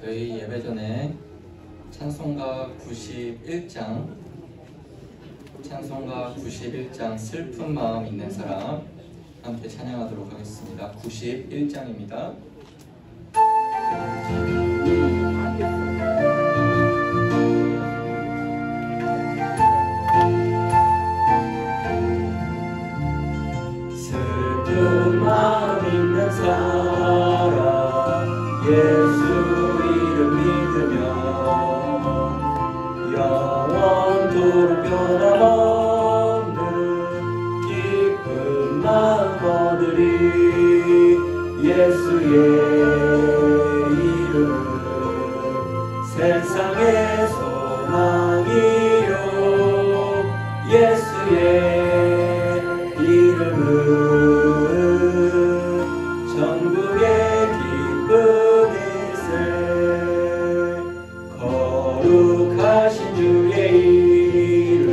저희 예배 전에 찬송가 91장 슬픈 마음 있는 사람 함께 찬양하도록 하겠습니다. 91장입니다. 슬픈 마음 있는 사람 예수 이름 믿으면 영원토록 변함없는 기쁜 마음 얻으리. 예수의 이름은 세상의 소망이요 예수의 이름은 천국의 기쁨일세. 거룩하신 주의 이름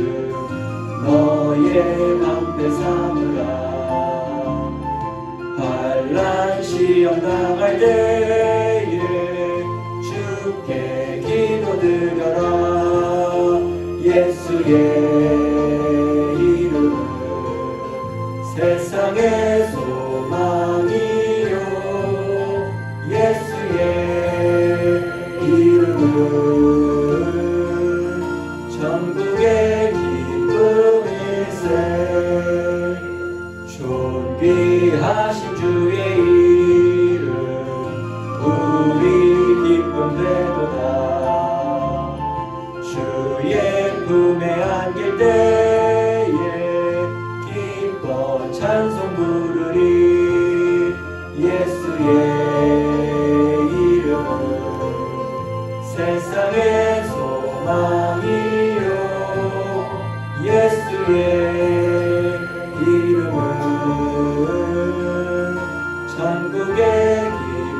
너의 방패 삼으라. 환난 시험 당할 때에 주께 기도드려라. 예수의 세상의 소망이요 예수의 이름은 천국의 기쁨일세. 존귀하신 주의 이름 우리 기쁨 되도다. 주의 품에 안길 때에 찬송 부르리. 예수의 이름은 세상의 소망이요 예수의 이름은 천국의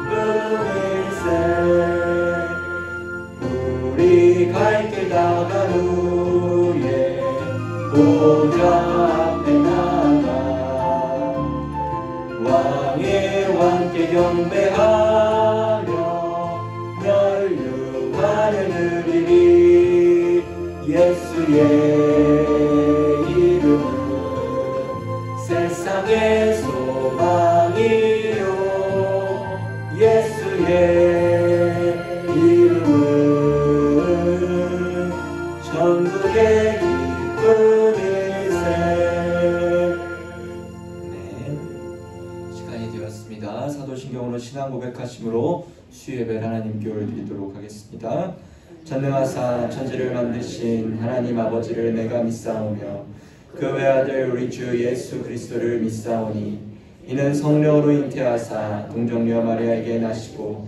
기쁨일세. 우리 갈 길 나간 후에 보좌 앞에 나가 왕의 왕께 경배하며 멸류관을 누리리. 예수의 이름은 세상의 소망이요 예수의 이름은 천국의 기쁨일세. 사도신경으로 신앙 고백하심으로 수예배를 하나님께 올려드리도록 하겠습니다. 전능하사 천지를 만드신 하나님 아버지를 내가 믿사오며 그 외아들 우리 주 예수 그리스도를 믿사오니 이는 성령으로 잉태하사 동정녀 마리아에게 나시고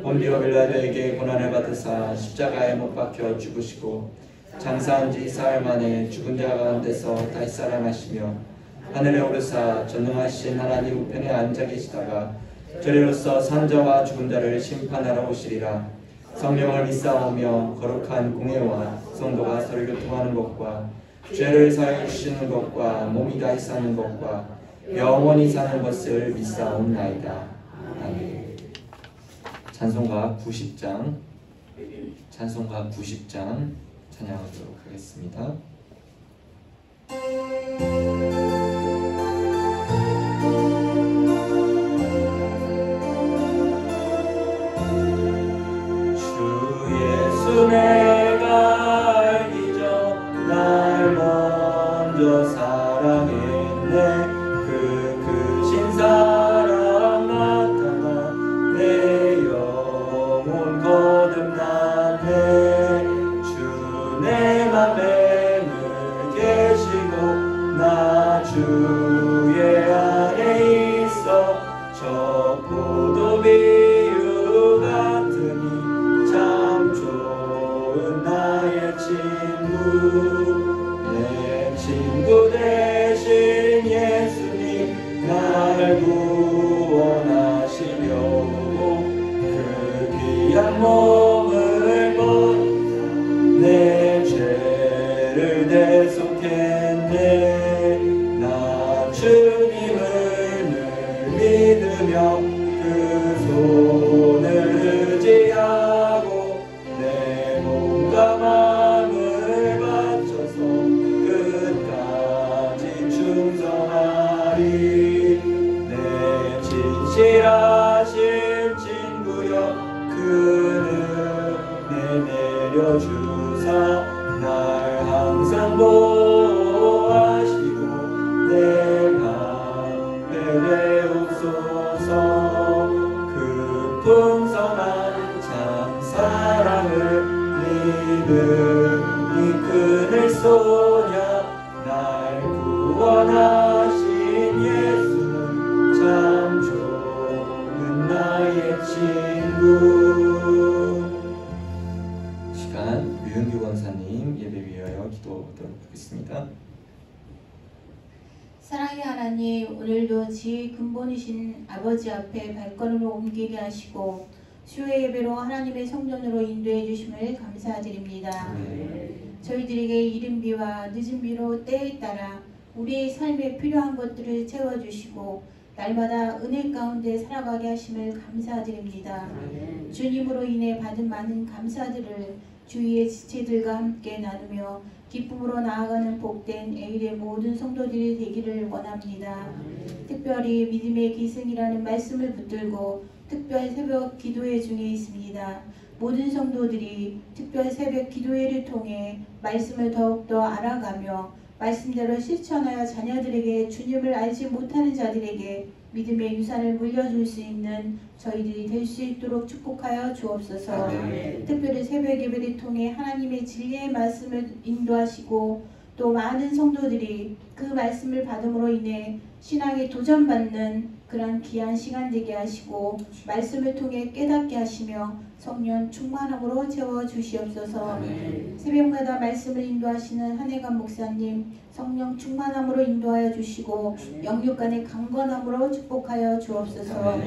본디오 빌라도에게 고난을 받으사 십자가에 못 박혀 죽으시고 장사한 지 사흘 만에 죽은 자 가운데서 다시 살아나시며 하늘에 오르사 전능하신 하나님 우편에 앉아 계시다가 저리로서 산자와 죽은 자를 심판하러 오시리라. 성령을 믿사오며 거룩한 공회와 성도가 서로 교통하는 것과 죄를 사하여 주시는 것과 몸이 다시 사는 것과 영원히 사는 것을 믿사옵나이다. 아멘. 찬송가 90장 찬양하도록 하겠습니다. 내가 알기 전 날 먼저 사랑했네. 그 크신 사랑 나타나 내 영혼 거듭났네. 주 내 맘에 지켜주사 날 항상 보호하시고 내 맘에 내옵소서. 그 풍성한 참 사랑을 믿음이 그늘 소냐 날 구원하신 예수는 참 좋은 나의 친구. 시간 류은규 권사님 예배 위하여 기도하도록 하겠습니다. 사랑의 하나님, 오늘도 지혜의 근본이신 아버지 앞에 발걸음을 옮기게 하시고 수요 예배로 하나님의 성전으로 인도해 주심을 감사드립니다. 저희들에게 이른 비와 늦은 비로 때에 따라 우리의 삶에 필요한 것들을 채워주시고 날마다 은혜 가운데 살아가게 하심을 감사드립니다. 주님으로 인해 받은 많은 감사들을 주위의 지체들과 함께 나누며 기쁨으로 나아가는 복된 에일의 모든 성도들이 되기를 원합니다. 특별히 믿음의 기승이라는 말씀을 붙들고 특별 새벽 기도회 중에 있습니다. 모든 성도들이 특별 새벽 기도회를 통해 말씀을 더욱더 알아가며 말씀대로 실천하여 자녀들에게 주님을 알지 못하는 자들에게 믿음의 유산을 물려줄 수 있는 저희들이 될 수 있도록 축복하여 주옵소서. 특별히 새벽 예배를 통해 하나님의 진리의 말씀을 인도하시고 또 많은 성도들이 그 말씀을 받음으로 인해 신앙에 도전받는 그런 귀한 시간 되게 하시고 말씀을 통해 깨닫게 하시며 성령 충만함으로 채워주시옵소서. 새벽마다 말씀을 인도하시는 한혜관 목사님 성령 충만함으로 인도하여 주시고 영육간의 강건함으로 축복하여 주옵소서.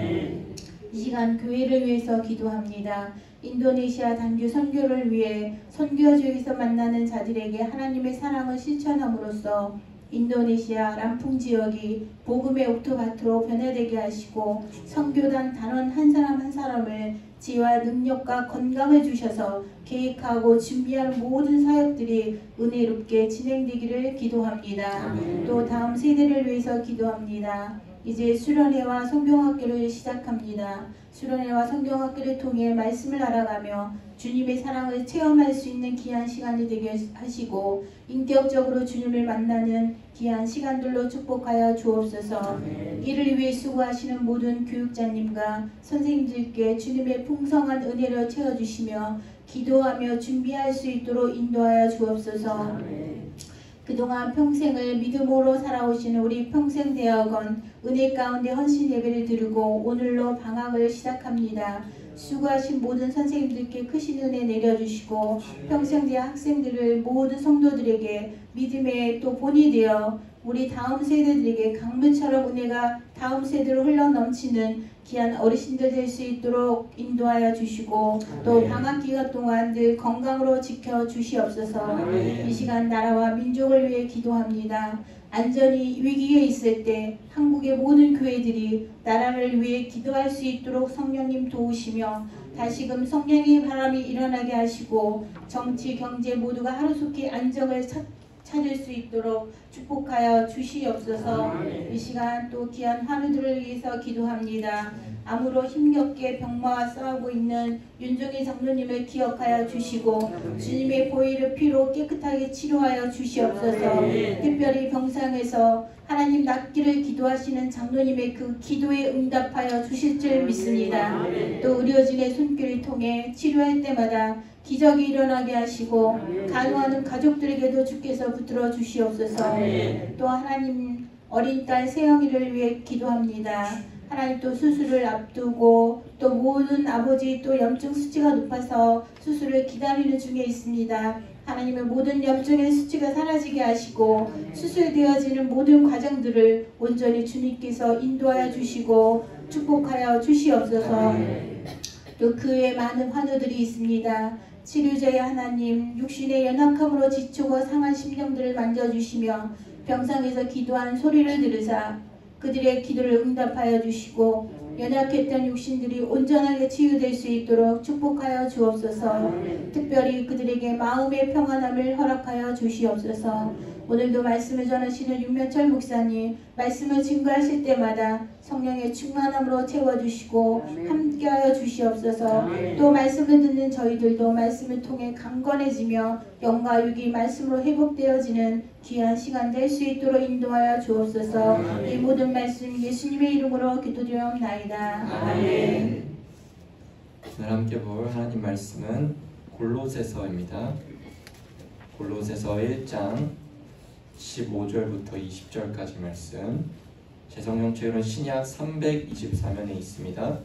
이 시간 교회를 위해서 기도합니다. 인도네시아 단교 선교를 위해 선교지에서 만나는 자들에게 하나님의 사랑을 실천함으로써 인도네시아 람풍 지역이 복음의 옥토밭으로 변화되게 하시고 선교단 단원 한 사람 한 사람을 지혜와 능력과 건강을 주셔서 계획하고 준비하는 모든 사역들이 은혜롭게 진행되기를 기도합니다. 또 다음 세대를 위해서 기도합니다. 이제 수련회와 성경학교를 시작합니다. 수련회와 성경학교를 통해 말씀을 알아가며 주님의 사랑을 체험할 수 있는 귀한 시간이 되게 하시고 인격적으로 주님을 만나는 귀한 시간들로 축복하여 주옵소서. 이를 위해 수고하시는 모든 교육자님과 선생님들께 주님의 풍성한 은혜로 채워주시며 기도하며 준비할 수 있도록 인도하여 주옵소서. 그동안 평생을 믿음으로 살아오시는 우리 평생대학원 은혜 가운데 헌신 예배를 드리고 오늘로 방학을 시작합니다. 수고하신 모든 선생님들께 크신 은혜 내려주시고 평생대학 학생들을 모든 성도들에게 믿음의 또 본이 되어 우리 다음 세대들에게 강물처럼 은혜가 다음 세대로 흘러넘치는 귀한 어르신들 될 수 있도록 인도하여 주시고 또 방학 기간 동안 늘 건강으로 지켜주시옵소서. 이 시간 나라와 민족을 위해 기도합니다. 안전이 위기에 있을 때 한국의 모든 교회들이 나라를 위해 기도할 수 있도록 성령님 도우시며 다시금 성령의 바람이 일어나게 하시고 정치, 경제 모두가 하루속히 안정을 찾을 수 있도록 축복하여 주시옵소서. 이 시간 또 귀한 하루들을 위해서 기도합니다. 암으로 힘겹게 병마와 싸우고 있는 윤종희 장로님을 기억하여 주시고 주님의 보혈의 피로 깨끗하게 치료하여 주시옵소서. 특별히 병상에서 하나님 낫기를 기도하시는 장로님의 그 기도에 응답하여 주실 줄 믿습니다. 또 의료진의 손길을 통해 치료할 때마다 기적이 일어나게 하시고 간호하는 가족들에게도 주께서 붙들어 주시옵소서. 또 하나님 어린 딸 세영이를 위해 기도합니다. 하나님 또 수술을 앞두고 또 모든 아버지 또 염증 수치가 높아서 수술을 기다리는 중에 있습니다. 하나님의 모든 염증의 수치가 사라지게 하시고 수술되어지는 모든 과정들을 온전히 주님께서 인도하여 주시고 축복하여 주시옵소서. 또 그의 많은 환우들이 있습니다. 치료자의 하나님 육신의 연약함으로 지치고 상한 심령들을 만져주시며 병상에서 기도한 소리를 들으사 그들의 기도를 응답하여 주시고 연약했던 육신들이 온전하게 치유될 수 있도록 축복하여 주옵소서. 특별히 그들에게 마음의 평안함을 허락하여 주시옵소서. 오늘도 말씀을 전하시는 윤명철 목사님 말씀을 증거하실 때마다 성령의 충만함으로 채워주시고 함께하여 주시옵소서. 또 말씀을 듣는 저희들도 말씀을 통해 강건해지며 영과 육이 말씀으로 회복되어지는 귀한 시간 될 수 있도록 인도하여 주옵소서. 이 모든 말씀 예수님의 이름으로 기도드리옵나이다. 아멘. 오늘 함께 볼 하나님 말씀은 골로새서입니다. 골로새서 1장 15절부터 20절까지 말씀. 제 성경 책으로는 신약 324면에 있습니다.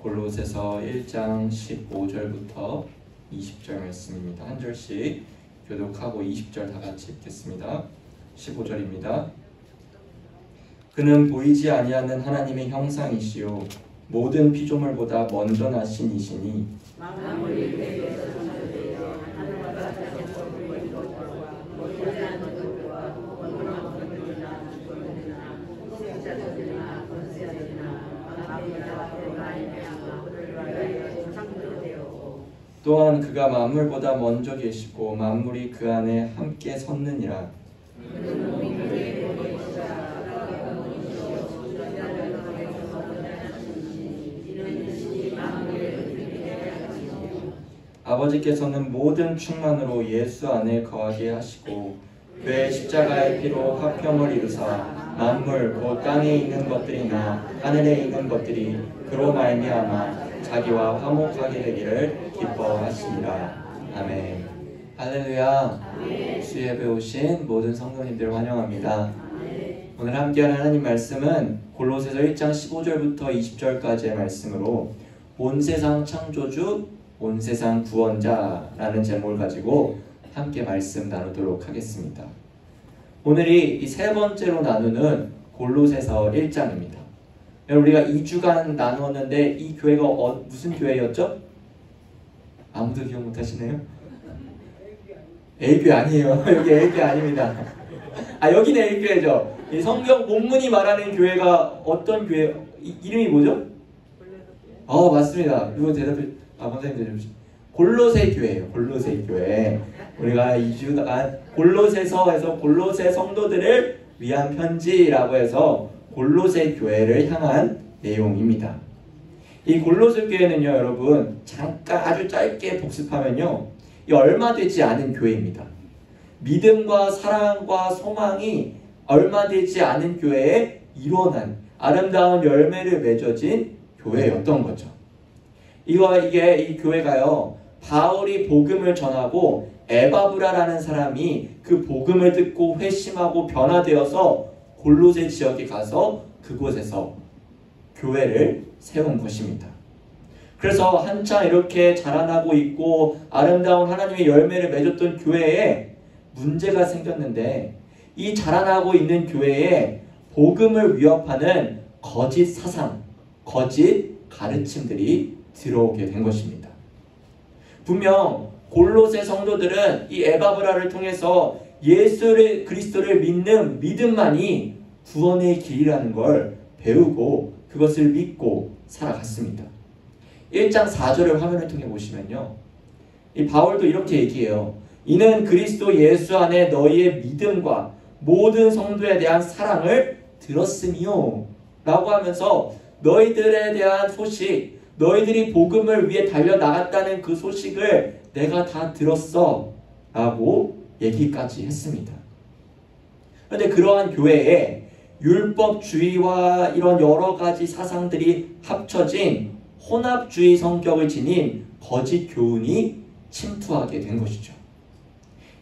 골로새서 1장 15절부터 20절 말씀입니다. 한 절씩 교독하고 20절 다 같이 읽겠습니다. 15절입니다. 그는 보이지 아니하는 하나님의 형상이시요 모든 피조물보다 먼저 나신 이시니 또한 그가 만물보다 먼저 계시고 만물이 그 안에 함께 섰느니라. 아버지께서는 모든 충만으로 예수 안에 거하게 하시고 그의 십자가의 피로 화평을 이루사 만물 곧 땅에 있는 것들이나 하늘에 있는 것들이 그로 말미암아 자기와 화목하게 되기를 기뻐하시니라. 아멘. 할렐루야. 주의 예배 오신 모든 성도님들 환영합니다. 오늘 함께할 하나님 말씀은 골로새서 1장 15절부터 20절까지의 말씀으로 온 세상 창조주, 온 세상 구원자라는 제목을 가지고 함께 말씀 나누도록 하겠습니다. 오늘이 이 세 번째로 나누는 골로새서 1장입니다. 우리가 2주간 나누었는데 이 교회가 무슨 교회였죠? 아무도 기억 못하시네요? A교회 아니에요. 여기 A교회 아닙니다. 여기는 A교회죠. 이 성경 본문이 말하는 교회가 어떤 교회? 이름이 뭐죠? 맞습니다. 이거 대답해. 권사님 대답해. 골로새 교회예요. 골로새 교회. 우리가 2주간 골로새서에서 골로새 성도들을 위한 편지라고 해서 골로새 교회를 향한 내용입니다. 이 골로새 교회는요, 여러분 잠깐 아주 짧게 복습하면요, 이 얼마 되지 않은 교회입니다. 믿음과 사랑과 소망이 얼마 되지 않은 교회에 일어난 아름다운 열매를 맺어진 교회였던 거죠. 이게 이 교회가요, 바울이 복음을 전하고 에바브라라는 사람이 그 복음을 듣고 회심하고 변화되어서 골로새 지역에 가서 그곳에서 교회를 세운 것입니다. 그래서 한창 이렇게 자라나고 있고 아름다운 하나님의 열매를 맺었던 교회에 문제가 생겼는데, 이 자라나고 있는 교회에 복음을 위협하는 거짓 사상, 거짓 가르침들이 들어오게 된 것입니다. 분명 골로새 성도들은 이 에바브라를 통해서 예수 그리스도를 믿는 믿음만이 구원의 길이라는 걸 배우고 그것을 믿고 살아갔습니다. 1장 4절을 화면을 통해 보시면요, 이 바울도 이렇게 얘기해요. 이는 그리스도 예수 안에 너희의 믿음과 모든 성도에 대한 사랑을 들었으니요 라고 하면서 너희들에 대한 소식, 너희들이 복음을 위해 달려나갔다는 그 소식을 내가 다 들었어 라고 얘기까지 했습니다. 그런데 그러한 교회에 율법주의와 이런 여러 가지 사상들이 합쳐진 혼합주의 성격을 지닌 거짓 교훈이 침투하게 된 것이죠.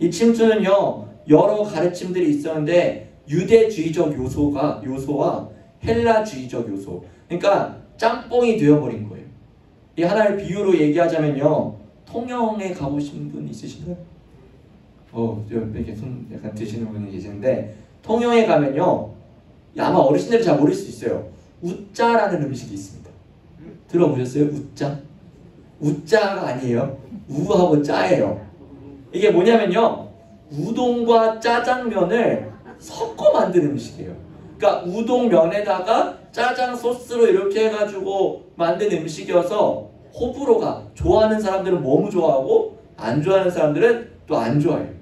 이 침투는요, 여러 가르침들이 있었는데 유대주의적 요소와 헬라주의적 요소, 그러니까 짬뽕이 되어버린 거예요. 이 하나를 비유로 얘기하자면요, 통영에 가보신 분 있으신가요? 이렇게 손 약간 드시는 분이 계시는데, 통영에 가면요, 아마 어르신들이 잘 모를 수 있어요. 우짜라는 음식이 있습니다. 들어보셨어요? 우짜? 우짜가 아니에요. 우하고 짜예요. 이게 뭐냐면요, 우동과 짜장면을 섞어 만든 음식이에요. 그러니까 우동면에다가 짜장 소스로 이렇게 해가지고 만든 음식이어서 호불호가, 좋아하는 사람들은 너무 좋아하고 안 좋아하는 사람들은 또 안 좋아해요.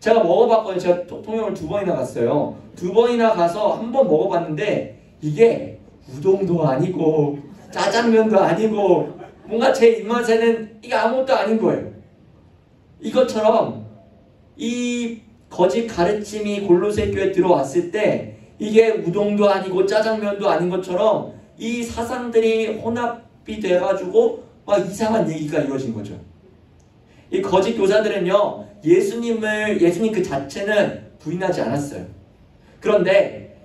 제가 먹어봤거든요. 제가 통영을 2번이나 갔어요. 2번이나 가서 한 번 먹어봤는데 이게 우동도 아니고 짜장면도 아니고 뭔가 제 입맛에는 이게 아무것도 아닌 거예요. 이것처럼 이 거짓 가르침이 골로새 교회에 들어왔을 때 이게 우동도 아니고 짜장면도 아닌 것처럼 이 사상들이 혼합이 돼가지고 막 이상한 얘기가 이루어진 거죠. 이 거짓 교사들은요, 예수님 그 자체는 부인하지 않았어요. 그런데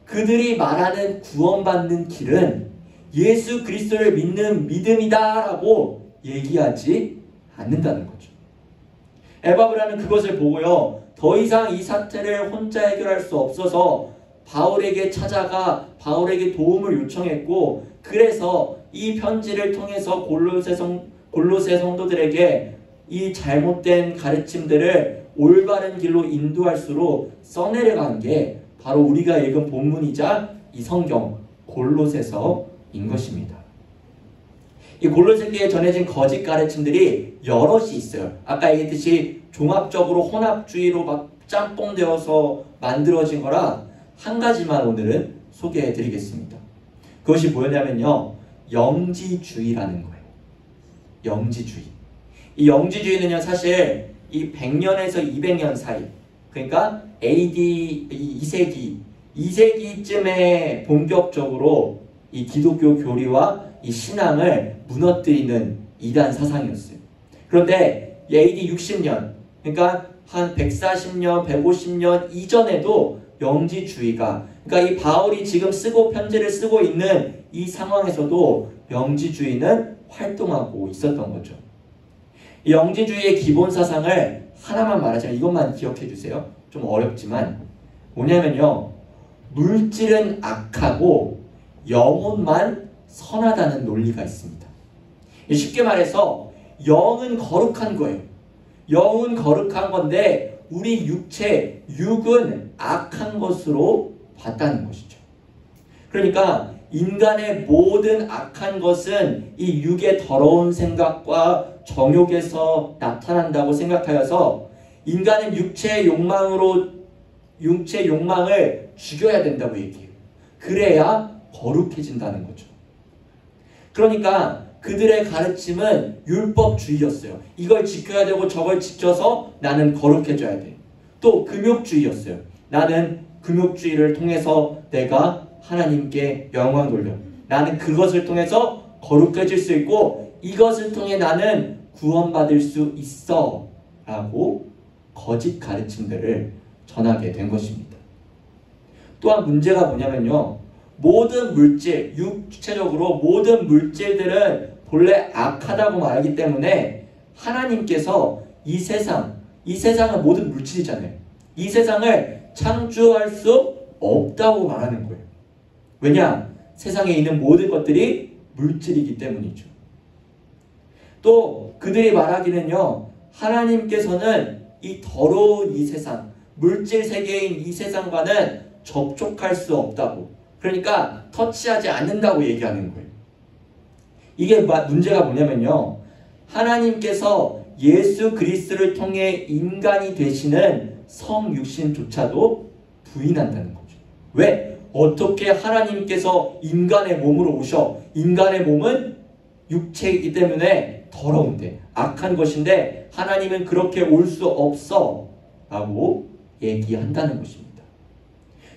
그들이 말하는 구원받는 길은 예수 그리스도를 믿는 믿음이다라고 얘기하지 않는다는 거죠. 에바브라는 그것을 보고요, 더 이상 이 사태를 혼자 해결할 수 없어서 바울에게 찾아가 바울에게 도움을 요청했고, 그래서 이 편지를 통해서 골로새 성도들에게 이 잘못된 가르침들을 올바른 길로 인도할수록 써내려간 게 바로 우리가 읽은 본문이자 이 성경 골로새서인 것입니다. 이 골로새교에 전해진 거짓 가르침들이 여럿이 있어요. 아까 얘기했듯이 종합적으로 혼합주의로 막 짬뽕되어서 만들어진 거라 한 가지만 오늘은 소개해 드리겠습니다. 그것이 뭐냐면요, 영지주의라는 거예요. 영지주의. 이 영지주의는요, 사실 이 100년에서 200년 사이, 그러니까 AD 2세기쯤에 본격적으로 이 기독교 교리와 이 신앙을 무너뜨리는 이단 사상이었어요. 그런데 AD 60년, 그러니까 한 140년, 150년 이전에도 영지주의가, 그러니까 이 바울이 지금 편지를 쓰고 있는 이 상황에서도 영지주의는 활동하고 있었던 거죠. 이 영지주의의 기본 사상을 하나만 말하자면 이것만 기억해 주세요. 좀 어렵지만 뭐냐면요, 물질은 악하고 영혼만 선하다는 논리가 있습니다. 쉽게 말해서 영은 거룩한 거예요. 영은 거룩한 건데 우리 육은 악한 것으로 봤다는 것이죠. 그러니까 인간의 모든 악한 것은 이 육의 더러운 생각과 정욕에서 나타난다고 생각하여서 인간은 육체의 욕망을 죽여야 된다고 얘기해요. 그래야 거룩해진다는 거죠. 그러니까 그들의 가르침은 율법주의였어요. 이걸 지켜야 되고 저걸 지켜서 나는 거룩해져야 돼. 또 금욕주의였어요. 나는 금욕주의를 통해서 내가 하나님께 영광 돌려. 나는 그것을 통해서 거룩해질 수 있고 이것을 통해 나는 구원받을 수 있어 라고 거짓 가르침들을 전하게 된 것입니다. 또한 문제가 뭐냐면요, 모든 물질, 육체적으로 모든 물질들은 본래 악하다고 말하기 때문에 하나님께서 이 세상은 모든 물질이잖아요. 이 세상을 창조할 수 없다고 말하는 거예요. 왜냐? 세상에 있는 모든 것들이 물질이기 때문이죠. 또 그들이 말하기는요, 하나님께서는 이 더러운 이 세상, 물질 세계인 이 세상과는 접촉할 수 없다고, 그러니까 터치하지 않는다고 얘기하는 거예요. 이게 문제가 뭐냐면요, 하나님께서 예수 그리스도를 통해 인간이 되시는 성육신조차도 부인한다는 거죠. 왜? 어떻게 하나님께서 인간의 몸으로 오셔? 인간의 몸은 육체이기 때문에 더러운데, 악한 것인데 하나님은 그렇게 올 수 없어 라고 얘기한다는 것입니다.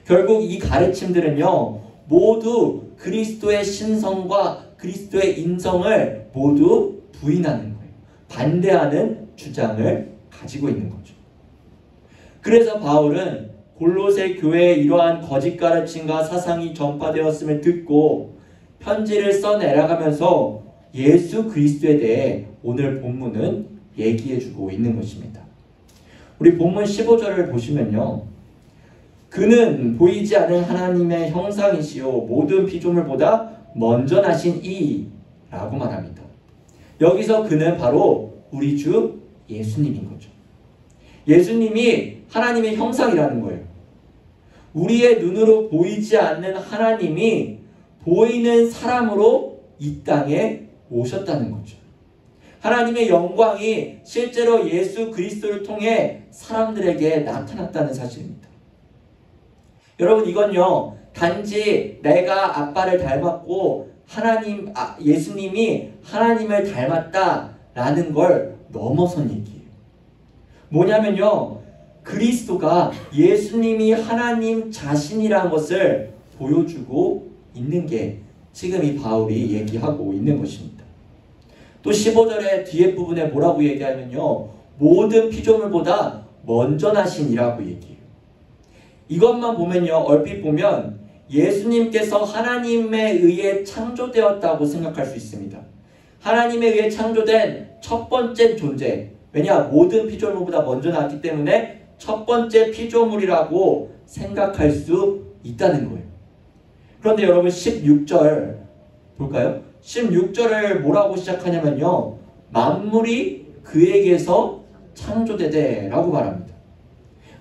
결국 이 가르침들은요, 모두 그리스도의 신성과 그리스도의 인성을 모두 부인하는 거예요. 반대하는 주장을 가지고 있는 거죠. 그래서 바울은 골로새 교회에 이러한 거짓 가르침과 사상이 전파되었음을 듣고 편지를 써내려가면서 예수 그리스도에 대해 오늘 본문은 얘기해주고 있는 것입니다. 우리 본문 15절을 보시면요, 그는 보이지 않는 하나님의 형상이시요 모든 피조물보다 먼저 나신 이라고 말합니다. 여기서 그는 바로 우리 주 예수님인 거죠. 예수님이 하나님의 형상이라는 거예요. 우리의 눈으로 보이지 않는 하나님이 보이는 사람으로 이 땅에 오셨다는 거죠. 하나님의 영광이 실제로 예수 그리스도를 통해 사람들에게 나타났다는 사실입니다. 여러분, 이건요, 단지 내가 아빠를 닮았고 예수님이 하나님을 닮았다라는 걸 넘어선 얘기예요. 뭐냐면요, 그리스도가 예수님이 하나님 자신이라는 것을 보여주고 있는 게 지금 이 바울이 얘기하고 있는 것입니다. 또 15절의 뒤에 부분에 뭐라고 얘기하면요, 모든 피조물보다 먼저 나신 이라고 얘기해요. 이것만 보면요, 얼핏 보면 예수님께서 하나님에 의해 창조되었다고 생각할 수 있습니다. 하나님에 의해 창조된 첫 번째 존재, 왜냐, 모든 피조물보다 먼저 나왔기 때문에 첫 번째 피조물이라고 생각할 수 있다는 거예요. 그런데 여러분, 16절 볼까요? 16절을 뭐라고 시작하냐면요, 만물이 그에게서 창조되되 라고 말합니다.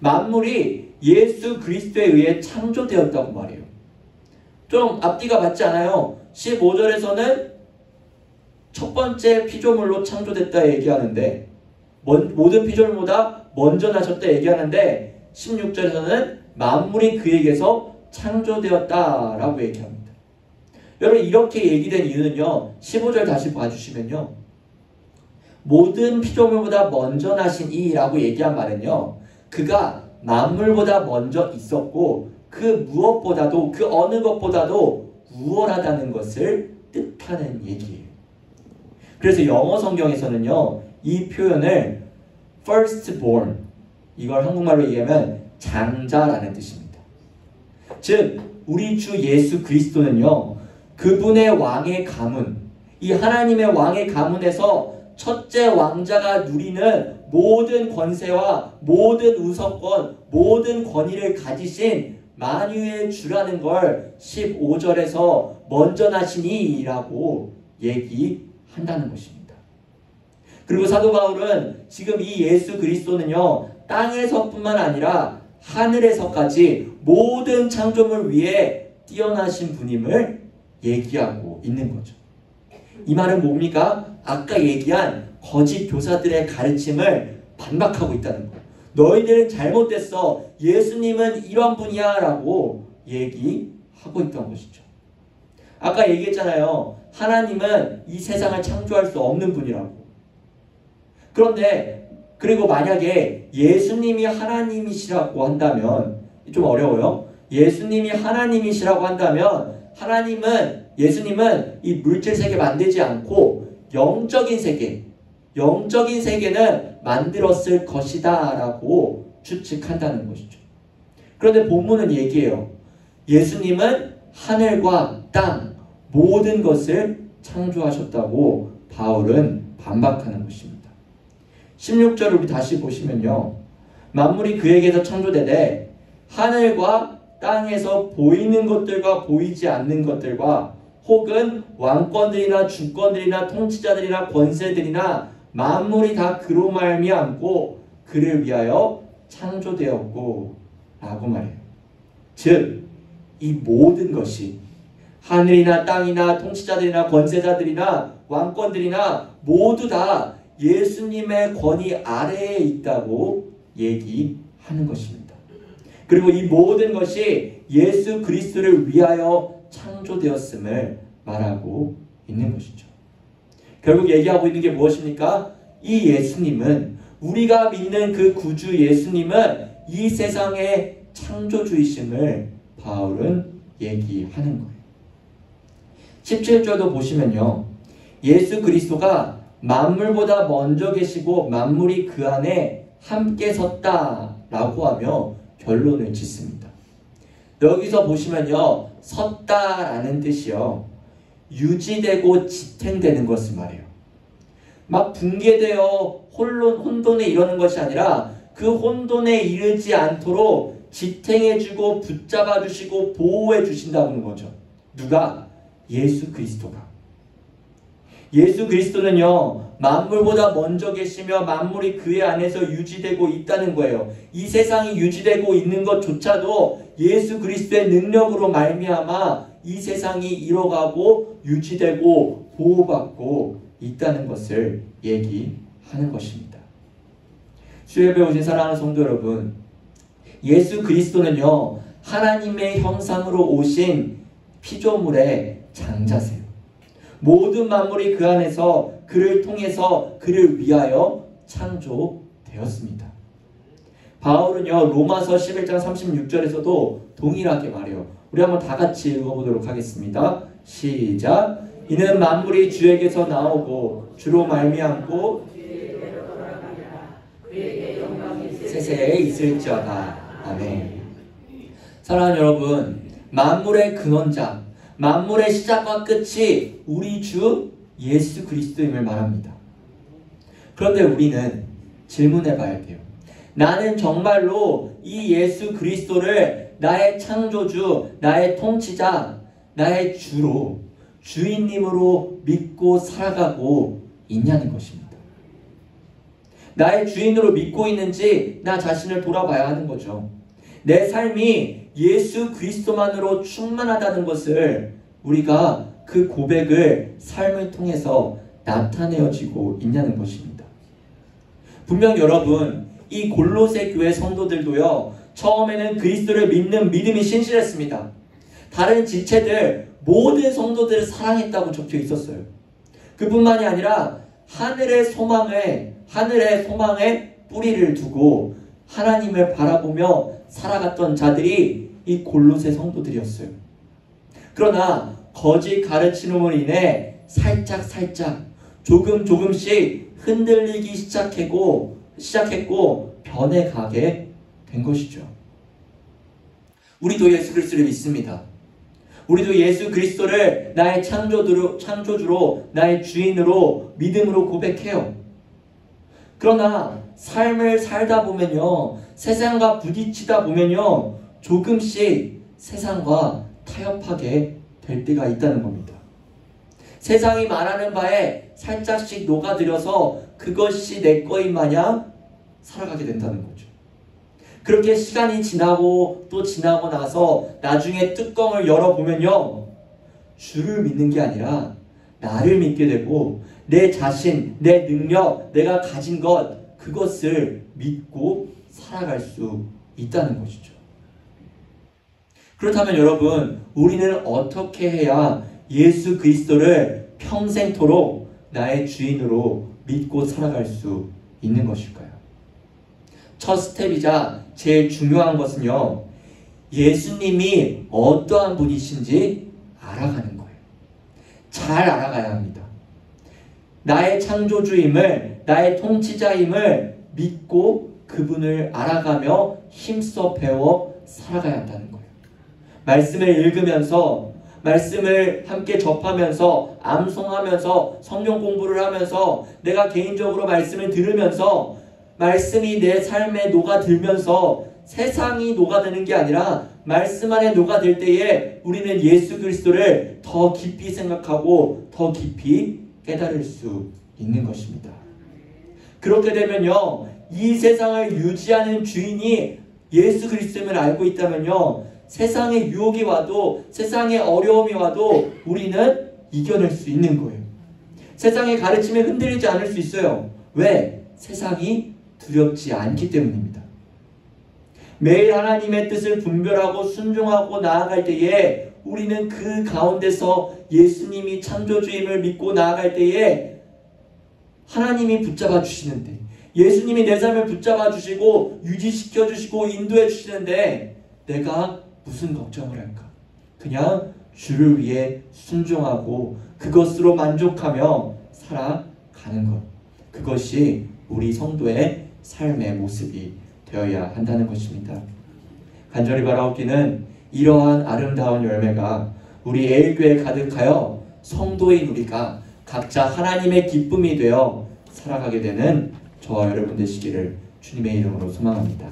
만물이 예수 그리스도에 의해 창조되었다고 말해요. 좀 앞뒤가 맞지 않아요? 15절에서는 첫 번째 피조물로 창조됐다 얘기하는데, 모든 피조물보다 먼저 나셨다 얘기하는데, 16절에서는 만물이 그에게서 창조되었다라고 얘기합니다. 여러분, 이렇게 얘기된 이유는요, 15절 다시 봐주시면요, 모든 피조물보다 먼저 나신 이라고 얘기한 말은요, 그가 만물보다 먼저 있었고 그 무엇보다도, 그 어느 것보다도 우월하다는 것을 뜻하는 얘기예요. 그래서 영어 성경에서는요, 이 표현을 firstborn, 이걸 한국말로 얘기하면 장자라는 뜻입니다. 즉, 우리 주 예수 그리스도는요, 그분의 왕의 가문, 이 하나님의 왕의 가문에서 첫째 왕자가 누리는 모든 권세와 모든 우선권, 모든 권위를 가지신 만유의 주라는 걸 15절에서 먼저 나시니 라고 얘기한다는 것입니다. 그리고 사도 바울은 지금 이 예수 그리스도는요, 땅에서뿐만 아니라 하늘에서까지 모든 창조물 위에 뛰어나신 분임을 얘기하고 있는 거죠. 이 말은 뭡니까? 아까 얘기한 거짓 교사들의 가르침을 반박하고 있다는 거예요. 너희들은 잘못됐어. 예수님은 이런 분이야 라고 얘기하고 있던 것이죠. 아까 얘기했잖아요. 하나님은 이 세상을 창조할 수 없는 분이라고. 그런데 그리고 만약에 예수님이 하나님이시라고 한다면, 좀 어려워요. 예수님이 하나님이시라고 한다면 예수님은 이 물질 세계 만들지 않고 영적인 세계는 만들었을 것이다 라고 추측한다는 것이죠. 그런데 본문은 얘기해요. 예수님은 하늘과 땅 모든 것을 창조하셨다고 바울은 반박하는 것입니다. 16절을 우리 다시 보시면요, 만물이 그에게서 창조되되 하늘과 땅에서 보이는 것들과 보이지 않는 것들과 혹은 왕권들이나 주권들이나 통치자들이나 권세들이나 만물이 다 그로 말미암고 그를 위하여 창조되었고 라고 말해요. 즉, 이 모든 것이 하늘이나 땅이나 통치자들이나 권세자들이나 왕권들이나 모두 다 예수님의 권위 아래에 있다고 얘기하는 것입니다. 그리고 이 모든 것이 예수 그리스도를 위하여 창조되었음을 말하고 있는 것이죠. 결국 얘기하고 있는 게 무엇입니까? 이 예수님은, 우리가 믿는 그 구주 예수님은 이 세상의 창조주이심을 바울은 얘기하는 거예요. 17절도 보시면요, 예수 그리스도가 만물보다 먼저 계시고 만물이 그 안에 함께 섰다라고 하며 결론을 짓습니다. 여기서 보시면요, 섰다라는 뜻이요, 유지되고 지탱되는 것을 말해요. 막 붕괴되어 혼돈에 이르는 것이 아니라 그 혼돈에 이르지 않도록 지탱해주고 붙잡아주시고 보호해주신다는 거죠. 누가? 예수 그리스도가. 예수 그리스도는요, 만물보다 먼저 계시며 만물이 그의 안에서 유지되고 있다는 거예요. 이 세상이 유지되고 있는 것조차도 예수 그리스도의 능력으로 말미암아 이 세상이 이뤄가고 유지되고 보호받고 있다는 것을 얘기하는 것입니다. 수요예배 오신 사랑하는 성도 여러분, 예수 그리스도는요 하나님의 형상으로 오신 피조물의 장자세요. 모든 만물이 그 안에서 그를 통해서 그를 위하여 창조되었습니다. 바울은요 로마서 11장 36절에서도 동일하게 말해요. 우리 한번 다 같이 읽어보도록 하겠습니다. 시작. 이는 만물이 주에게서 나오고 주로 말미암고 세세에 있을지어다. 아멘. 사랑하는 여러분, 만물의 근원자, 만물의 시작과 끝이 우리 주 예수 그리스도임을 말합니다. 그런데 우리는 질문해 봐야 돼요. 나는 정말로 이 예수 그리스도를 나의 창조주, 나의 통치자, 나의 주로, 주인님으로 믿고 살아가고 있냐는 것입니다. 나의 주인으로 믿고 있는지 나 자신을 돌아봐야 하는 거죠. 내 삶이 예수 그리스도만으로 충만하다는 것을 우리가 그 고백을 삶을 통해서 나타내어지고 있냐는 것입니다. 분명 여러분, 이 골로새 교회 성도들도요 처음에는 그리스도를 믿는 믿음이 신실했습니다. 다른 지체들 모든 성도들을 사랑했다고 적혀 있었어요. 그뿐만이 아니라 하늘의 소망에 뿌리를 두고 하나님을 바라보며 살아갔던 자들이 이 골로새 성도들이었어요. 그러나 거짓 가르침으로 인해 살짝 조금씩 흔들리기 시작했고 변해가게 된 것이죠. 우리도 예수 그리스도를 믿습니다. 우리도 예수 그리스도를 나의 창조주로 나의 주인으로 믿음으로 고백해요. 그러나 삶을 살다 보면요, 세상과 부딪히다 보면요, 조금씩 세상과 타협하게 될 때가 있다는 겁니다. 세상이 말하는 바에 살짝씩 녹아들어서 그것이 내 거인 마냥 살아가게 된다는 거죠. 그렇게 시간이 지나고 또 지나고 나서 나중에 뚜껑을 열어보면요, 주를 믿는 게 아니라 나를 믿게 되고 내 자신, 내 능력, 내가 가진 것, 그것을 믿고 살아갈 수 있다는 것이죠. 그렇다면 여러분, 우리는 어떻게 해야 예수 그리스도를 평생토록 나의 주인으로 믿고 살아갈 수 있는 것일까요? 첫 스텝이자 제일 중요한 것은요, 예수님이 어떠한 분이신지 알아가는 거예요. 잘 알아가야 합니다. 나의 창조주임을, 나의 통치자임을 믿고 그분을 알아가며 힘써 배워 살아가야 한다는 거예요. 말씀을 읽으면서, 말씀을 함께 접하면서, 암송하면서, 성경 공부를 하면서, 내가 개인적으로 말씀을 들으면서 말씀이 내 삶에 녹아들면서 세상이 녹아드는 게 아니라 말씀 안에 녹아들 때에 우리는 예수 그리스도를 더 깊이 생각하고 더 깊이 깨달을 수 있는 것입니다. 그렇게 되면요, 이 세상을 유지하는 주인이 예수 그리스도임을 알고 있다면요, 세상의 유혹이 와도, 세상의 어려움이 와도 우리는 이겨낼 수 있는 거예요. 세상의 가르침에 흔들리지 않을 수 있어요. 왜? 세상이 두렵지 않기 때문입니다. 매일 하나님의 뜻을 분별하고 순종하고 나아갈 때에 우리는 그 가운데서 예수님이 창조주임을 믿고 나아갈 때에 하나님이 붙잡아 주시는데, 예수님이 내 삶을 붙잡아 주시고 유지시켜 주시고 인도해 주시는데 내가 무슨 걱정을 할까? 그냥 주를 위해 순종하고 그것으로 만족하며 살아가는 것, 그것이 우리 성도의 삶의 모습이 되어야 한다는 것입니다. 간절히 바라옵기는 이러한 아름다운 열매가 우리 에일교회에 가득하여 성도인 우리가 각자 하나님의 기쁨이 되어 살아가게 되는 저와 여러분 되시기를 주님의 이름으로 소망합니다.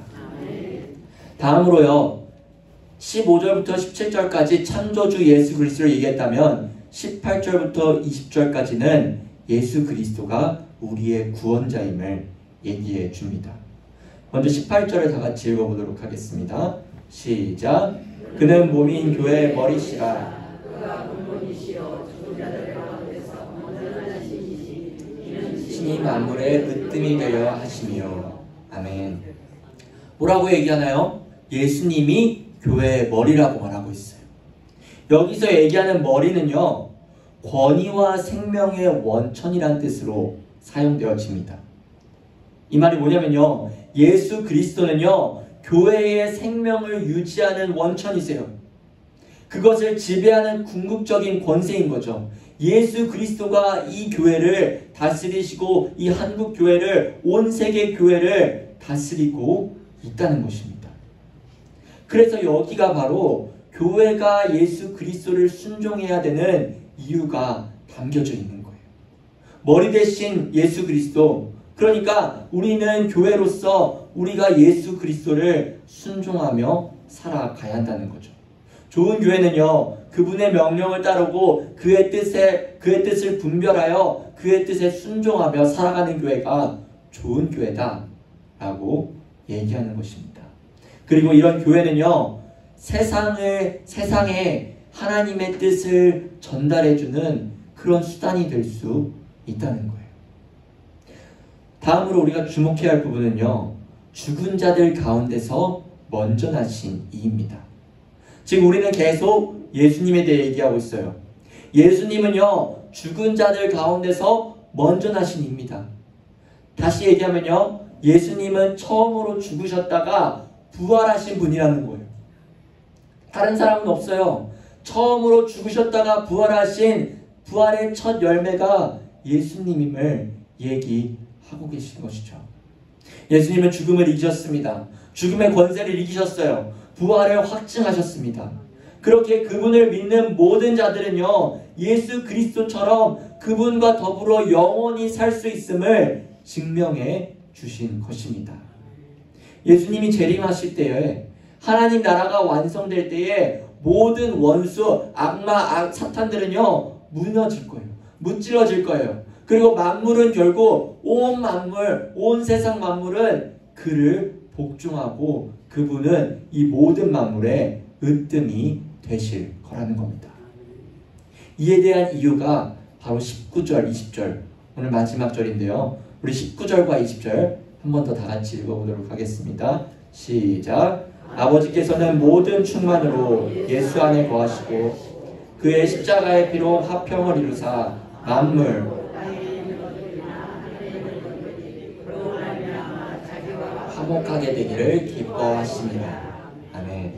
다음으로요, 15절부터 17절까지 창조주 예수 그리스도를 얘기했다면 18절부터 20절까지는 예수 그리스도가 우리의 구원자임을 얘기해 줍니다. 먼저 18절을 다 같이 읽어보도록 하겠습니다. 시작. 그는 몸인 교회의 머리시라. 그가 근본이시여 죽은 자들 가운데서 먼저 나신 이시 이 만물의 으뜸이 되려 하시며. 아멘. 뭐라고 얘기하나요? 예수님이 교회의 머리라고 말하고 있어요. 여기서 얘기하는 머리는요, 권위와 생명의 원천이란 뜻으로 사용되어집니다. 이 말이 뭐냐면요, 예수 그리스도는요, 교회의 생명을 유지하는 원천이세요. 그것을 지배하는 궁극적인 권세인 거죠. 예수 그리스도가 이 교회를 다스리시고 이 한국 교회를, 온 세계 교회를 다스리고 있다는 것입니다. 그래서 여기가 바로 교회가 예수 그리스도를 순종해야 되는 이유가 담겨져 있는 거예요. 머리 대신 예수 그리스도. 그러니까 우리는 교회로서 우리가 예수 그리스도를 순종하며 살아가야 한다는 거죠. 좋은 교회는요, 그분의 명령을 따르고 그의 뜻을 분별하여 그의 뜻에 순종하며 살아가는 교회가 좋은 교회다 라고 얘기하는 것입니다. 그리고 이런 교회는요, 세상에 하나님의 뜻을 전달해주는 그런 수단이 될 수 있다는 거예요. 다음으로 우리가 주목해야 할 부분은요, 죽은 자들 가운데서 먼저 나신 이입니다. 지금 우리는 계속 예수님에 대해 얘기하고 있어요. 예수님은요, 죽은 자들 가운데서 먼저 나신 이입니다. 다시 얘기하면요, 예수님은 처음으로 죽으셨다가 부활하신 분이라는 거예요. 다른 사람은 없어요. 처음으로 죽으셨다가 부활하신 부활의 첫 열매가 예수님임을 얘기하고 계신 것이죠. 예수님은 죽음을 이기셨습니다. 죽음의 권세를 이기셨어요. 부활을 확증하셨습니다. 그렇게 그분을 믿는 모든 자들은요, 예수 그리스도처럼 그분과 더불어 영원히 살 수 있음을 증명해 주신 것입니다. 예수님이 재림하실 때에, 하나님 나라가 완성될 때에 모든 원수, 악마, 사탄들은요, 무너질 거예요. 무찌러질 거예요. 그리고 만물은 결국 온 만물, 온 세상 만물은 그를 복종하고 그분은 이 모든 만물의 으뜸이 되실 거라는 겁니다. 이에 대한 이유가 바로 19절, 20절, 오늘 마지막 절인데요. 우리 19절과 20절 한 번 더 다 같이 읽어보도록 하겠습니다. 시작. 아버지께서는 모든 충만으로 예수 안에 거하시고 그의 십자가의 피로 화평을 이루사 만물 화목하게 되기를 기뻐하십니다. 아멘.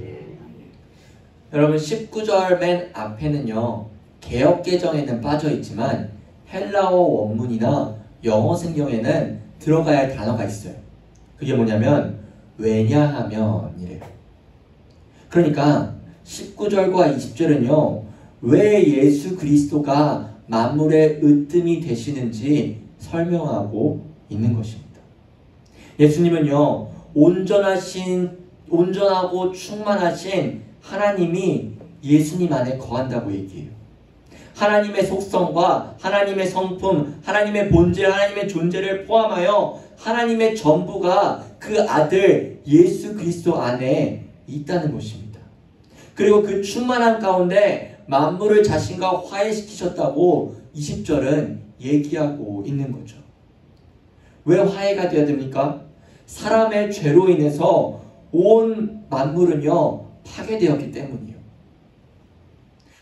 여러분, 19절 맨 앞에는요, 개역개정에는 빠져있지만 헬라어 원문이나 영어 성경에는 들어가야 할 단어가 있어요. 그게 뭐냐면 왜냐하면이래요. 그러니까 19절과 20절은요, 왜 예수 그리스도가 만물의 으뜸이 되시는지 설명하고 있는 것입니다. 예수님은요, 온전하고 충만하신 하나님이 예수님 안에 거한다고 얘기해요. 하나님의 속성과 하나님의 성품, 하나님의 본질, 하나님의 존재를 포함하여 하나님의 전부가 그 아들 예수 그리스도 안에 있다는 것입니다. 그리고 그 충만한 가운데 만물을 자신과 화해시키셨다고 20절은 얘기하고 있는 거죠. 왜 화해가 되어야 됩니까? 사람의 죄로 인해서 온 만물은요, 파괴되었기 때문이에요.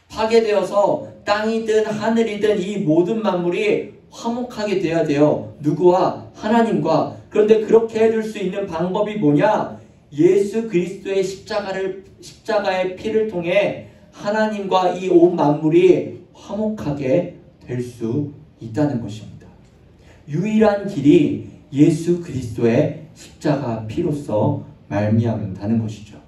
파괴되어서 땅이든 하늘이든 이 모든 만물이 화목하게 되어야 돼요. 누구와? 하나님과. 그런데 그렇게 해줄 수 있는 방법이 뭐냐? 예수 그리스도의 십자가의 피를 통해 하나님과 이 온 만물이 화목하게 될 수 있다는 것입니다. 유일한 길이 예수 그리스도의 십자가 피로서 말미암는다는 것이죠.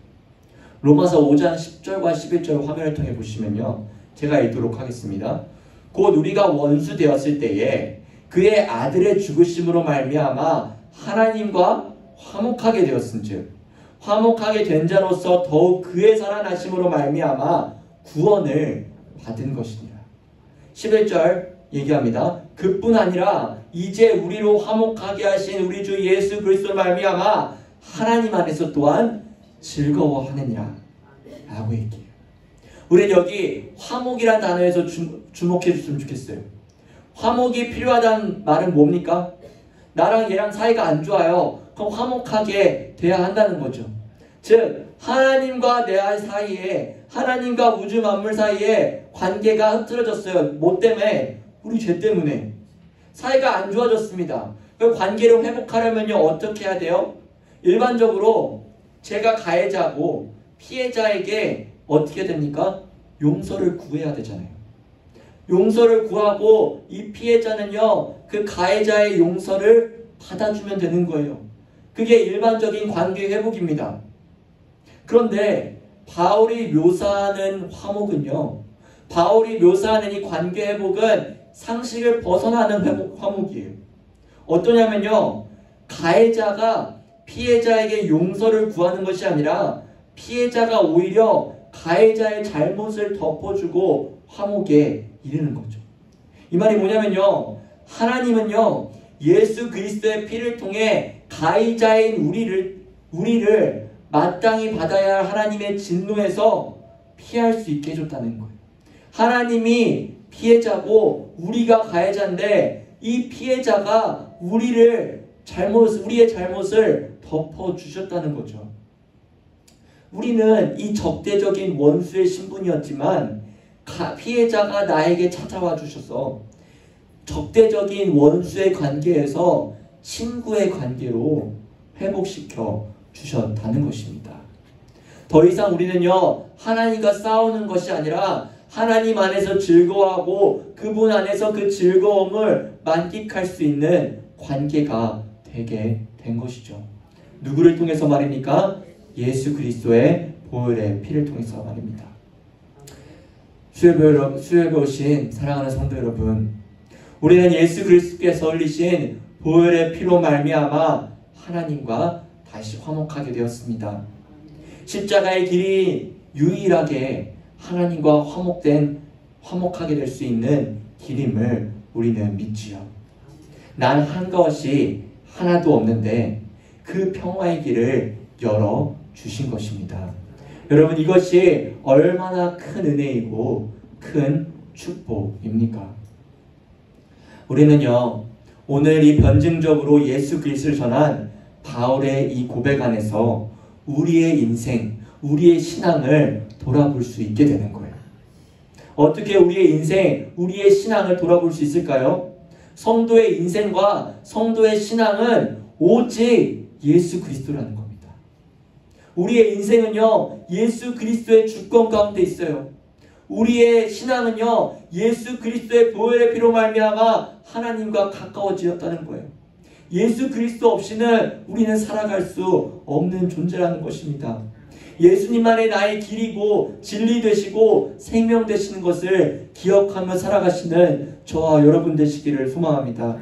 로마서 5장 10절과 11절 화면을 통해 보시면요, 제가 읽도록 하겠습니다. 곧 우리가 원수 되었을 때에 그의 아들의 죽으심으로 말미암아 하나님과 화목하게 되었은즉 화목하게 된 자로서 더욱 그의 살아나심으로 말미암아 구원을 받은 것이니라. 11절 얘기합니다. 그뿐 아니라 이제 우리로 화목하게 하신 우리 주 예수 그리스도로 말미암아 하나님 안에서 또한 즐거워하느니라 라고 얘기해요. 우리는 여기 화목이라는 단어에서 주목해 줬으면 좋겠어요. 화목이 필요하다는 말은 뭡니까? 나랑 얘랑 사이가 안 좋아요. 그럼 화목하게 돼야 한다는 거죠. 즉 하나님과 내 사이에, 하나님과 우주 만물 사이에 관계가 흐트러졌어요. 뭐 때문에? 우리 죄 때문에. 사이가 안 좋아졌습니다. 그 관계를 회복하려면요 어떻게 해야 돼요? 일반적으로 제가 가해자고 피해자에게 어떻게 됩니까? 용서를 구해야 되잖아요. 용서를 구하고 이 피해자는요 그 가해자의 용서를 받아주면 되는 거예요. 그게 일반적인 관계 회복입니다. 그런데 바울이 묘사하는 화목은요, 바울이 묘사하는 이 관계 회복은 상식을 벗어나는 화목이에요. 어떠냐면요, 가해자가 피해자에게 용서를 구하는 것이 아니라 피해자가 오히려 가해자의 잘못을 덮어주고 화목에 이르는 거죠. 이 말이 뭐냐면요, 하나님은요 예수 그리스도의 피를 통해 가해자인 우리를 마땅히 받아야 할 하나님의 진노에서 피할 수 있게 해줬다는 거예요. 하나님이 피해자고 우리가 가해자인데 이 피해자가 우리의 잘못을 덮어주셨다는 거죠. 우리는 이 적대적인 원수의 신분이었지만 피해자가 나에게 찾아와 주셔서 적대적인 원수의 관계에서 친구의 관계로 회복시켜 주셨다는 것입니다. 더 이상 우리는요 하나님과 싸우는 것이 아니라 하나님 안에서 즐거워하고 그분 안에서 그 즐거움을 만끽할 수 있는 관계가 되게 된 것이죠. 누구를 통해서 말입니까? 예수 그리스도의 보혈의 피를 통해서 말입니다. 수요일에 오신 사랑하는 성도 여러분, 우리는 예수 그리스도께서 흘리신 보혈의 피로 말미암아 하나님과 다시 화목하게 되었습니다. 십자가의 길이 유일하게 하나님과 화목하게 될 수 있는 길임을 우리는 믿지요. 난 한것이 하나도 없는데 그 평화의 길을 열어 주신 것입니다. 여러분, 이것이 얼마나 큰 은혜이고 큰 축복입니까? 우리는요 오늘 이 변증적으로 예수 그리스도를 전한 바울의 이 고백 안에서 우리의 인생, 우리의 신앙을 돌아볼 수 있게 되는 거예요. 어떻게 우리의 인생, 우리의 신앙을 돌아볼 수 있을까요? 성도의 인생과 성도의 신앙은 오직 예수 그리스도라는 겁니다. 우리의 인생은요 예수 그리스도의 주권 가운데 있어요. 우리의 신앙은요 예수 그리스도의 보혈의 피로 말미암아 하나님과 가까워지었다는 거예요. 예수 그리스도 없이는 우리는 살아갈 수 없는 존재라는 것입니다. 예수님만이 나의 길이고 진리 되시고 생명 되시는 것을 기억하며 살아가시는 저와 여러분 되시기를 소망합니다.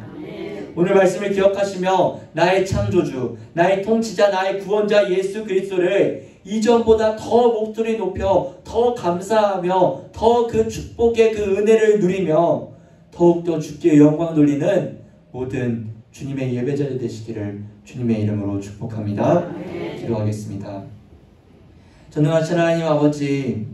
오늘 말씀을 기억하시며 나의 창조주, 나의 통치자, 나의 구원자 예수 그리스도를 이전보다 더 목소리 높여 더 감사하며 더 그 축복의 그 은혜를 누리며 더욱더 주께 영광 돌리는 모든 주님의 예배자들 되시기를 주님의 이름으로 축복합니다. 기도하겠습니다. 전능하신 하나님 아버지,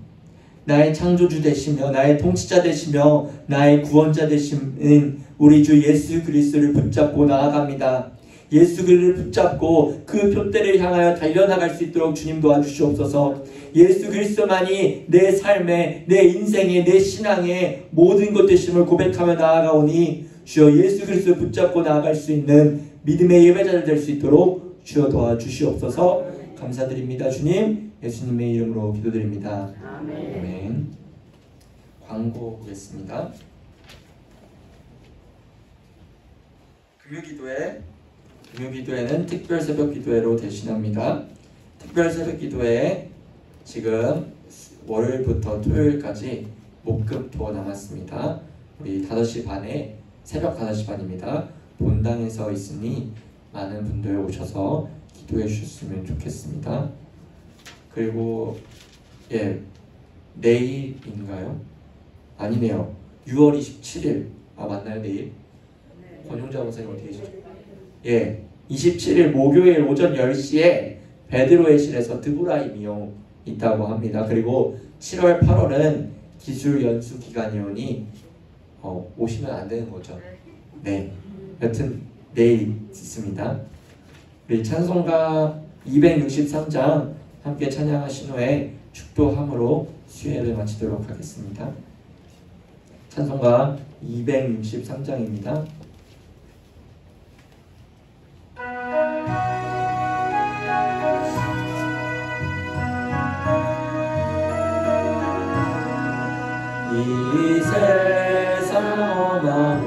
나의 창조주 되시며 나의 통치자 되시며 나의 구원자 되시는 우리 주 예수 그리스도를 붙잡고 나아갑니다. 예수 그리스도를 붙잡고 그 표대를 향하여 달려나갈 수 있도록 주님 도와주시옵소서. 예수 그리스도만이 내 삶에, 내 인생에, 내 신앙에 모든 것 되심을 고백하며 나아가오니 주여 예수 그리스도를 붙잡고 나아갈 수 있는 믿음의 예배자들 될 수 있도록 주여 도와주시옵소서. 감사드립니다. 주님, 예수님의 이름으로 기도드립니다. 아멘. 광고 보겠습니다. 금요기도회는 특별 새벽 기도회로 대신합니다. 특별 새벽 기도회에 지금 월요일부터 토요일까지 목금 투어 남았습니다. 우리 5시 반에 새벽 5시 반입니다. 본당에서 있으니 많은 분들 오셔서 기도해 주셨으면 좋겠습니다. 그리고 내일인가요? 아니네요. 6월 27일 맞나요? 내일? 권용자 원사님 어떻게 계시죠? 27일 목요일 오전 10시에 베드로의실에서 드보라의 미용 있다고 합니다. 그리고 7월 8월은 기술 연수 기간이오니 오시면 안 되는 거죠. 네, 여튼 내일 있습니다. 우리 찬송가 263장 함께 찬양하신 후에 축도함으로 수혜를 마치도록 하겠습니다. 찬송가 263장입니다. 이 세상 험하고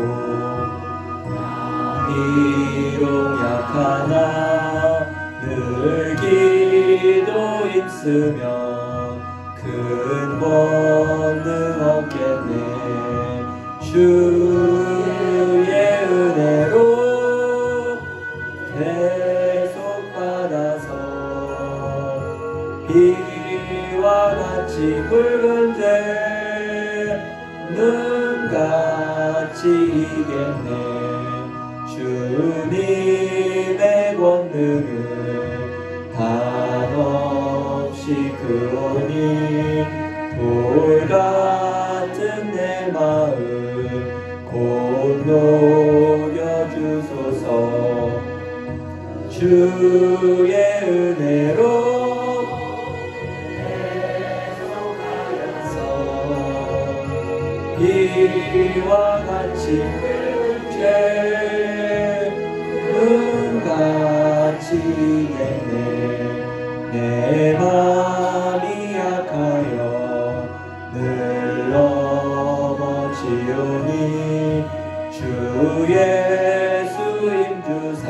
비록 약하나 늘 기도 힘쓰면 큰 권능 얻겠네. 주의 은혜로 계속 받아서 비와 같이 붉은 죄 눈같이 이겠네. 주님의 권능을 한없이 크오니 돌같은 내 마음 곧 녹여주소서. 주의 은혜로 비와 같이 죄 눈같이 이겠네. 내 맘이 약하여 늘 넘어지오니 주 예수 힘주사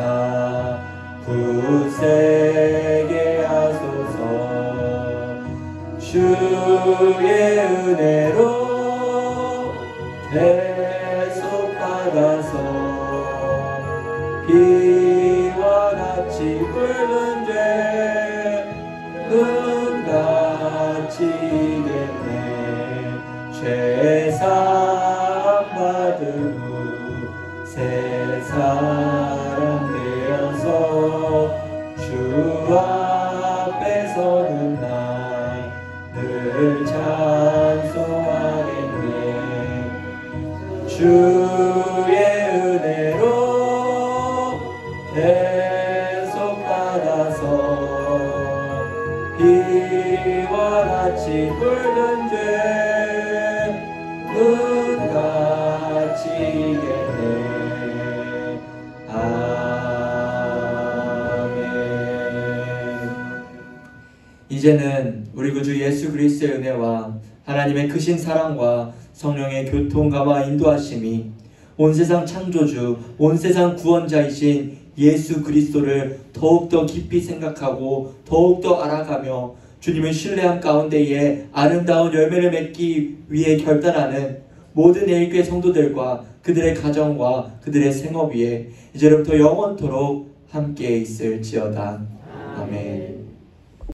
굳세게 하소서. 주의 은혜로 계속 받아서 비와 같이 붉은 죄 눈같이 이겠네. 죄사함 받은 후 새 사람 되어서 주 앞에 서는 날 늘 찬송하겠네. 주의 은혜로 계속 받아서 비와 같이 붉은 죄 눈같이 이겠네. 아멘. 이제는 우리 구주 예수 그리스도의 은혜와 하나님의 크신 사랑과 성령의 교통감화 인도하심이 온 세상 창조주, 온 세상 구원자이신 예수 그리스도를 더욱더 깊이 생각하고 더욱더 알아가며 주님을 신뢰한 가운데에 아름다운 열매를 맺기 위해 결단하는 모든 예일교회 성도들과 그들의 가정과 그들의 생업 위에 이제부터 영원토록 함께 있을지어다. 아멘.